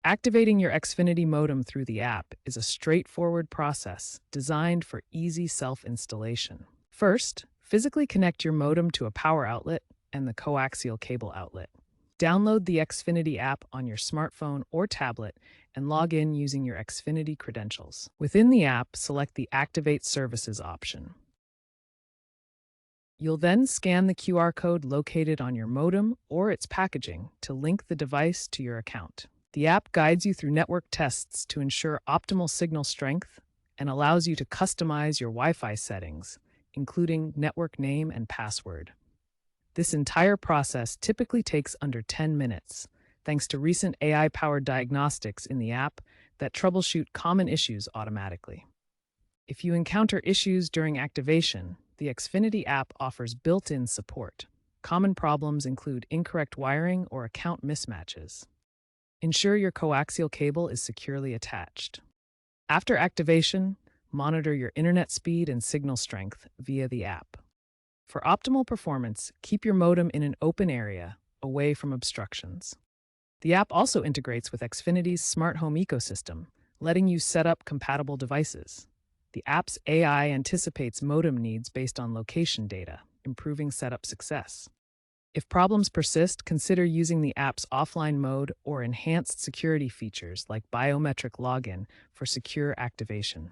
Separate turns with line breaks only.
Activating your Xfinity modem through the app is a straightforward process designed for easy self-installation. First, physically connect your modem to a power outlet and the coaxial cable outlet. Download the Xfinity app on your smartphone or tablet and log in using your Xfinity credentials. Within the app, select the Activate Services option. You'll then scan the QR code located on your modem or its packaging to link the device to your account. The app guides you through network tests to ensure optimal signal strength and allows you to customize your Wi-Fi settings, including network name and password. This entire process typically takes under 10 minutes, thanks to recent AI-powered diagnostics in the app that troubleshoot common issues automatically. If you encounter issues during activation, the Xfinity app offers built-in support. Common problems include incorrect wiring or account mismatches. Ensure your coaxial cable is securely attached. After activation, monitor your internet speed and signal strength via the app. For optimal performance, keep your modem in an open area, away from obstructions. The app also integrates with Xfinity's smart home ecosystem, letting you set up compatible devices. The app's AI anticipates modem needs based on location data, improving setup success. If problems persist, consider using the app's offline mode or enhanced security features like biometric login for secure activation.